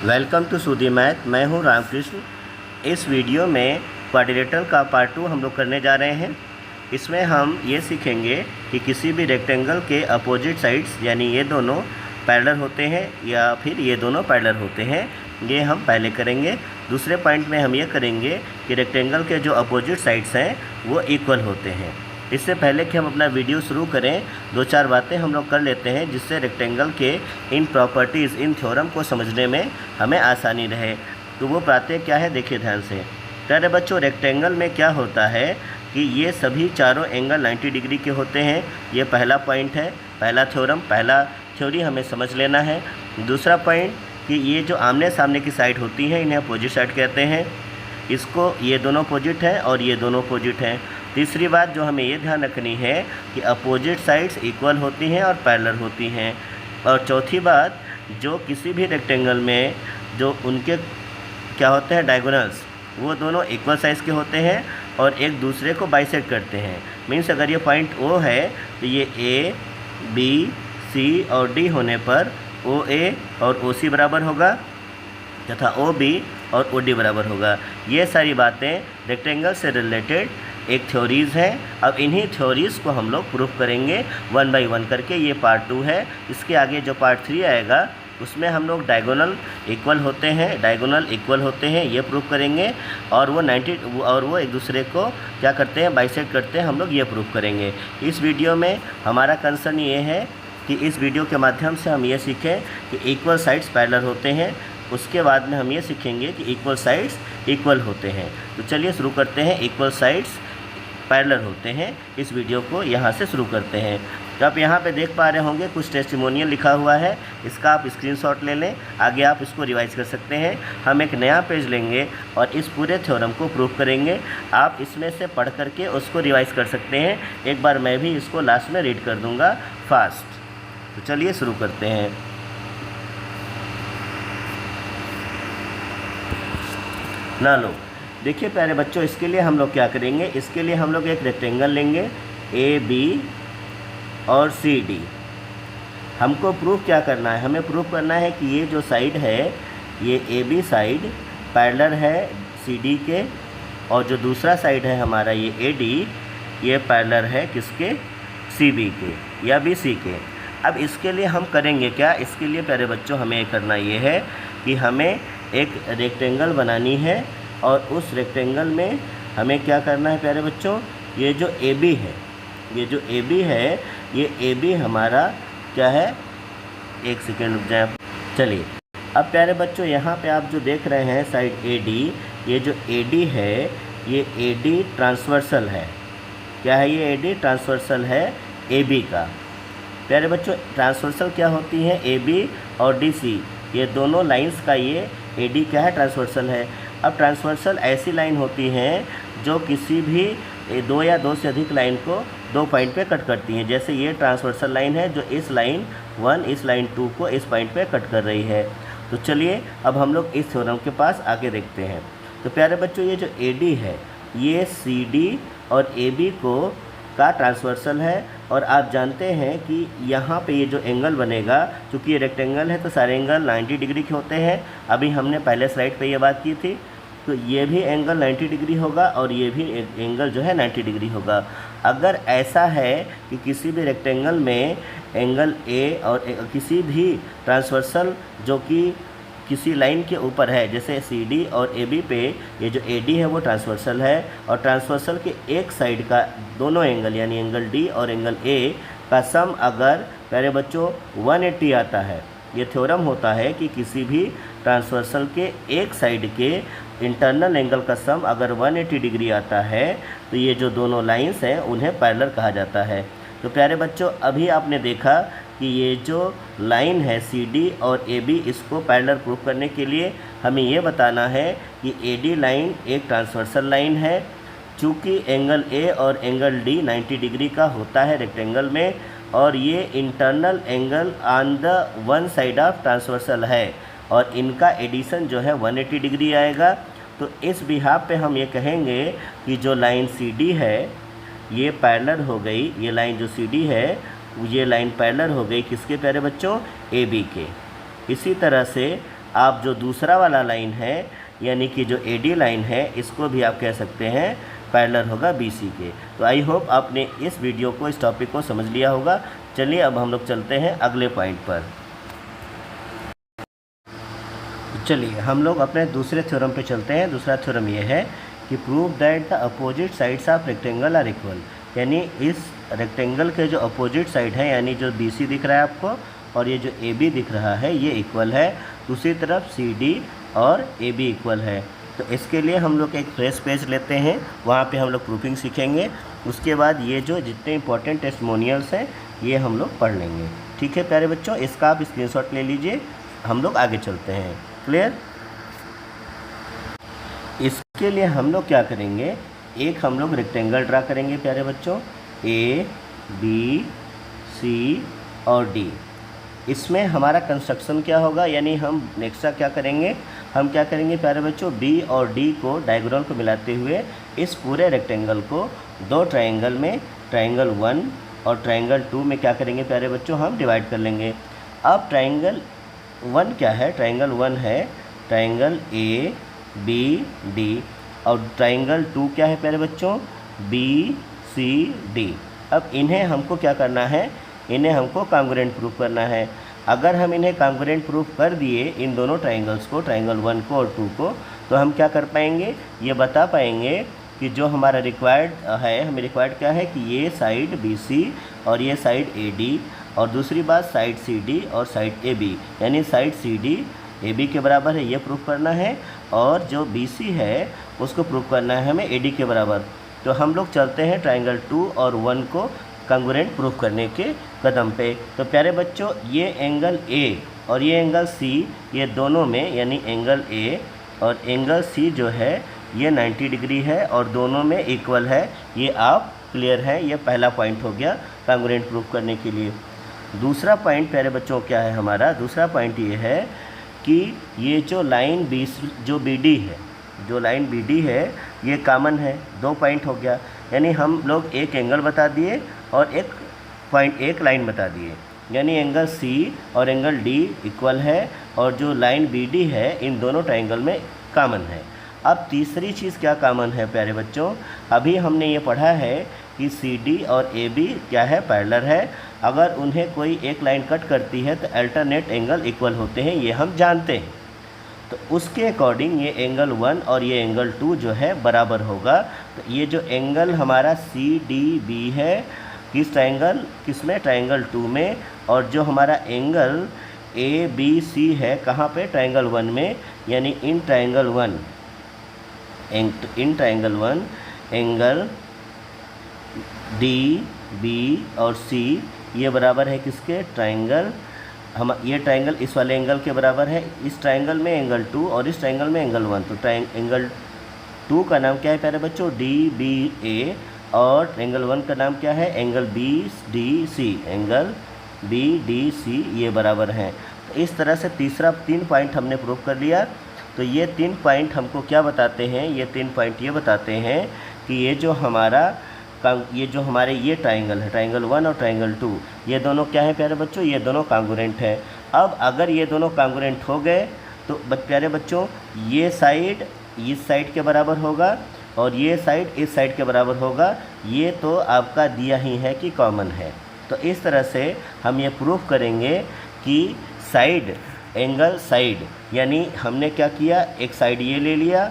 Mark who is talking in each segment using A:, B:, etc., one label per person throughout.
A: Welcome to Sudi math. मैं हूं रामकृष्ण। इस वीडियो में क्वाड्रिलेटरल का पार्ट 2 हम लोग करने जा रहे हैं। इसमें हम ये सीखेंगे कि किसी भी रेक्टेंगल के अपोजिट साइड्स यानी ये दोनों पैरेलल होते हैं या फिर ये दोनों पैरेलल होते हैं, ये हम पहले करेंगे। दूसरे पॉइंट में हम ये करेंगे कि रेक्टेंगल के जो अपोजिट साइड्स हैं वो इक्वल होते हैं। इससे पहले कि हम अपना वीडियो शुरू करें, दो चार बातें हम लोग कर लेते हैं जिससे रेक्टेंगल के इन प्रॉपर्टीज़, इन थ्योरम को समझने में हमें आसानी रहे। तो वो बातें क्या है, देखिए ध्यान से। प्यारे बच्चों, रेक्टेंगल में क्या होता है कि ये सभी चारों एंगल 90 डिग्री के होते हैं। ये पहला पॉइंट है, पहला थ्योरम, पहला थ्योरी हमें समझ लेना है। दूसरा पॉइंट कि ये जो आमने सामने की साइड होती हैं इन्हें अपोजिट साइड कहते हैं। इसको ये दोनों अपोजिट हैं और ये दोनों अपोजिट हैं। तीसरी बात जो हमें ये ध्यान रखनी है कि अपोजिट साइड्स इक्वल होती हैं और पैरेलल होती हैं। और चौथी बात, जो किसी भी रेक्टेंगल में जो उनके क्या होते हैं डायगोनल्स, वो दोनों इक्वल साइज़ के होते हैं और एक दूसरे को बाइसेक्ट करते हैं। मीन्स अगर ये पॉइंट O है तो ये A, B, C और D होने पर OA और OC बराबर होगा तथा OB और OD बराबर होगा। ये सारी बातें रेक्टेंगल से रिलेटेड एक थ्योरीज़ है। अब इन्हीं थ्योरीज़ को हम लोग प्रूफ करेंगे 1 बाई 1 करके। ये पार्ट 2 है। इसके आगे जो पार्ट 3 आएगा उसमें हम लोग डायगोनल इक्वल होते हैं ये प्रूफ करेंगे और वो एक दूसरे को क्या करते हैं, बाइसेक्ट करते हैं, हम लोग ये प्रूफ करेंगे। इस वीडियो में हमारा कंसर्न ये है कि इस वीडियो के माध्यम से हम ये सीखें कि इक्वल साइड्स पैरेलल होते हैं। उसके बाद में हम ये सीखेंगे कि इक्वल साइड्स इक्वल होते हैं। तो चलिए शुरू करते हैं। इक्वल साइड्स पैरेलल होते हैं, इस वीडियो को यहाँ से शुरू करते हैं। तो आप यहाँ पे देख पा रहे होंगे कुछ टेस्टिमोनियल लिखा हुआ है, इसका आप स्क्रीनशॉट ले लें, आगे आप इसको रिवाइज कर सकते हैं। हम एक नया पेज लेंगे और इस पूरे थ्योरम को प्रूफ करेंगे। आप इसमें से पढ़ करके उसको रिवाइज कर सकते हैं। एक बार मैं भी इसको लास्ट में रीड कर दूँगा फास्ट। तो चलिए शुरू करते हैं। ना लो, देखिए प्यारे बच्चों, इसके लिए हम लोग क्या करेंगे, इसके लिए हम लोग एक रेक्टेंगल लेंगे AB और CD। हमको प्रूफ क्या करना है, हमें प्रूफ करना है कि ये जो साइड है, ये AB साइड पैरेलल है CD के, और जो दूसरा साइड है हमारा ये AD, ये पैरेलल है किसके, CB के या BC के। अब इसके लिए हम करेंगे क्या, इसके लिए प्यारे बच्चों हमें करना ये है कि हमें एक रेक्टेंगल बनानी है और उस रेक्टेंगल में हमें क्या करना है प्यारे बच्चों, ये जो AB है, ये AB हमारा क्या है, एक सेकेंड रुक जाए। चलिए, अब प्यारे बच्चों यहाँ पे आप जो देख रहे हैं साइड AD, ये जो AD है ये AD ट्रांसवर्सल है। क्या है ये AD ट्रांसवर्सल है AB का। प्यारे बच्चों, ट्रांसवर्सल क्या होती है, AB और DC, ये दोनों लाइंस का ये AD क्या है, ट्रांसवर्सल है। अब ट्रांसवर्सल ऐसी लाइन होती हैं जो किसी भी दो या दो से अधिक लाइन को दो पॉइंट पे कट करती हैं। जैसे ये ट्रांसवर्सल लाइन है जो इस लाइन 1 इस लाइन 2 को इस पॉइंट पे कट कर रही है। तो चलिए अब हम लोग इस थ्योरम के पास आगे देखते हैं। तो प्यारे बच्चों, ये जो AD है ये CD और AB को का ट्रांसवर्सल है। और आप जानते हैं कि यहाँ पे ये जो एंगल बनेगा, चूँकि ये रेक्टेंगल है तो सारे एंगल 90 डिग्री के होते हैं। अभी हमने पहले स्लाइड पे ये बात की थी। तो ये भी एंगल 90 डिग्री होगा और ये भी एंगल जो है 90 डिग्री होगा। अगर ऐसा है कि किसी भी रेक्टेंगल में एंगल A और किसी भी ट्रांसवर्सल जो कि किसी लाइन के ऊपर है, जैसे CD और AB पे ये जो AD है वो ट्रांसवर्सल है, और ट्रांसवर्सल के एक साइड का दोनों एंगल यानी एंगल D और एंगल A का सम अगर प्यारे बच्चों 180 आता है, ये थ्योरम होता है कि किसी भी ट्रांसवर्सल के एक साइड के इंटरनल एंगल का सम अगर 180 डिग्री आता है तो ये जो दोनों लाइंस हैं उन्हें पैरेलल कहा जाता है। तो प्यारे बच्चों, अभी आपने देखा कि ये जो लाइन है CD और AB, इसको पैरेलल प्रूफ करने के लिए हमें ये बताना है कि AD लाइन एक ट्रांसवर्सल लाइन है। चूँकि एंगल A और एंगल D 90 डिग्री का होता है रेक्टेंगल में, और ये internal angle on the one side of transversal है और इनका एडिशन जो है 180 डिग्री आएगा। तो इस बिहाफ पे हम ये कहेंगे कि जो लाइन CD है ये पैरेलल हो गई, ये लाइन जो CD है ये लाइन पैरेलल हो गई किसके प्यारे बच्चों, AB के। इसी तरह से आप जो दूसरा वाला लाइन है यानी कि जो AD लाइन है इसको भी आप कह सकते हैं पैरेलल होगा BC के। तो आई होप आपने इस वीडियो को, इस टॉपिक को समझ लिया होगा। चलिए अब हम लोग चलते हैं अगले पॉइंट पर। चलिए हम लोग अपने दूसरे थ्योरम पे चलते हैं। दूसरा थ्योरम ये है कि prove that the opposite sides of rectangle are equal, यानी इस रेक्टेंगल के जो अपोजिट साइड है यानी जो BC दिख रहा है आपको और ये जो AB दिख रहा है ये इक्वल है, दूसरी तरफ CD और AB इक्वल है। तो इसके लिए हम लोग एक फ्रेश पेज लेते हैं, वहाँ पे हम लोग प्रूफिंग सीखेंगे। उसके बाद ये जो जितने इंपॉर्टेंट टेस्टिमोनियल्स हैं ये हम लोग पढ़ लेंगे। ठीक है प्यारे बच्चों, इसका आप स्क्रीनशॉट ले लीजिए, हम लोग आगे चलते हैं। क्लियर? इसके लिए हम लोग क्या करेंगे, एक हम लोग रेक्टेंगल ड्रा करेंगे प्यारे बच्चों, A, B, C और D। इसमें हमारा कंस्ट्रक्शन क्या होगा, यानी हम नेक्स्ट क्या करेंगे, हम क्या करेंगे प्यारे बच्चों, B और D को डायगोनल को मिलाते हुए इस पूरे रेक्टेंगल को दो ट्रायंगल में, ट्रायंगल 1 और ट्रायंगल 2 में क्या करेंगे प्यारे बच्चों, हम डिवाइड कर लेंगे। अब ट्रायंगल 1 क्या है, ट्रायंगल 1 है ट्रायंगल A, B, D और ट्रायंगल 2 क्या है प्यारे बच्चों, B, C, D। अब इन्हें हमको क्या करना है, इन्हें हमको कॉन्ग्रुएंट प्रूफ करना है। अगर हम इन्हें कॉन्ग्रुएंट प्रूफ कर दिए इन दोनों ट्रायंगल्स को, ट्रायंगल 1 को और 2 को, तो हम क्या कर पाएंगे, ये बता पाएंगे कि जो हमारा रिक्वायर्ड है, हमें रिक्वायर्ड क्या है कि ये साइड BC और ये साइड AD और दूसरी बात साइड CD और साइड AB, यानी साइड CD AB के बराबर है, ये प्रूफ करना है और जो BC है उसको प्रूफ करना है हमें AD के बराबर। तो हम लोग चलते हैं ट्रायंगल 2 और 1 को कॉन्ग्रुएंट प्रूफ करने के कदम पे। तो प्यारे बच्चों ये एंगल A और ये एंगल C, ये दोनों में यानी एंगल A और एंगल C जो है ये 90 डिग्री है और दोनों में इक्वल है। ये आप क्लियर है, ये पहला पॉइंट हो गया कॉन्ग्रुएंट प्रूफ करने के लिए। दूसरा पॉइंट प्यारे बच्चों क्या है हमारा, दूसरा पॉइंट ये है कि ये जो लाइन जो BD है, जो लाइन BD है ये कॉमन है। 2 पॉइंट हो गया, यानी हम लोग एक एंगल बता दिए और एक पॉइंट, एक लाइन बता दिए, यानी एंगल C और एंगल D इक्वल है और जो लाइन BD है इन दोनों ट्रायंगल में कॉमन है। अब तीसरी चीज़ क्या कॉमन है प्यारे बच्चों, अभी हमने ये पढ़ा है कि CD और AB क्या है, पैरेलल है। अगर उन्हें कोई एक लाइन कट करती है तो अल्टरनेट एंगल इक्वल होते हैं, ये हम जानते हैं। तो उसके अकॉर्डिंग ये एंगल 1 और ये एंगल 2 जो है बराबर होगा। तो ये जो एंगल हमारा CDB है किस ट्रायंगल, किसमें, ट्रायंगल 2 में, और जो हमारा एंगल ABC है कहाँ पे, ट्रायंगल 1 में, यानी in triangle 1 angle D, B और C ये बराबर है किसके, ट्रायंगल, हम ये ट्रायंगल इस वाले एंगल के बराबर है। इस ट्रायंगल में एंगल 2 और इस ट्रायंगल में एंगल 1। तो एंगल 2 का नाम क्या है प्यारे बच्चों, DBA और एंगल 1 का नाम क्या है, एंगल BDC, एंगल BDC ये बराबर हैं। तो इस तरह से 3 पॉइंट हमने प्रूव कर लिया। तो ये 3 पॉइंट हमको क्या बताते हैं, ये 3 पॉइंट ये बताते हैं कि ये जो हमारे ये ट्रायंगल है, ट्रायंगल 1 और ट्रायंगल 2, ये दोनों क्या है प्यारे बच्चों, ये दोनों कॉन्ग्रुएंट है। अब अगर ये दोनों कॉन्ग्रुएंट हो गए तो प्यारे बच्चों ये साइड इस साइड के बराबर होगा और ये साइड इस साइड के बराबर होगा। ये तो आपका दिया ही है कि कॉमन है। तो इस तरह से हम ये प्रूफ करेंगे कि साइड, एंगल साइड, यानी हमने क्या किया, एक साइड ये ले लिया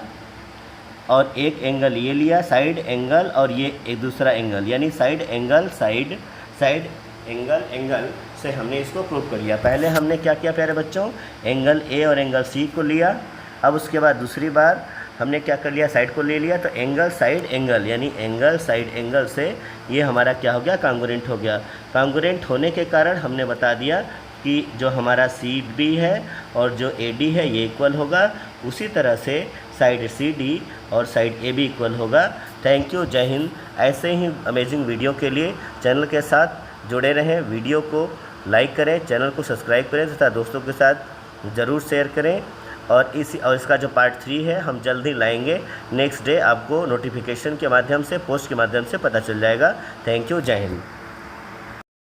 A: और एक एंगल ये लिया, साइड एंगल, और ये एक दूसरा एंगल, यानी side angle side, side angle angle से हमने इसको प्रूव कर लिया। पहले हमने क्या किया प्यारे बच्चों, एंगल A और एंगल C को लिया। अब उसके बाद दूसरी बार हमने क्या कर लिया, साइड को ले लिया। तो एंगल साइड एंगल यानी एंगल साइड एंगल से ये हमारा क्या हो गया, कॉन्ग्रुएंट हो गया। कॉन्ग्रुएंट होने के कारण हमने बता दिया कि जो हमारा CB है और जो AD है ये इक्वल होगा। उसी तरह से साइड CD और साइड AB इक्वल होगा। थैंक यू, जय हिंद। ऐसे ही अमेजिंग वीडियो के लिए चैनल के साथ जुड़े रहें। वीडियो को लाइक करें, चैनल को सब्सक्राइब करें तथा दोस्तों के साथ ज़रूर शेयर करें। और इसका जो पार्ट 3 है हम जल्द ही लाएंगे। नेक्स्ट डे आपको नोटिफिकेशन के माध्यम से, पोस्ट के माध्यम से पता चल जाएगा। थैंक यू, जय हिंद।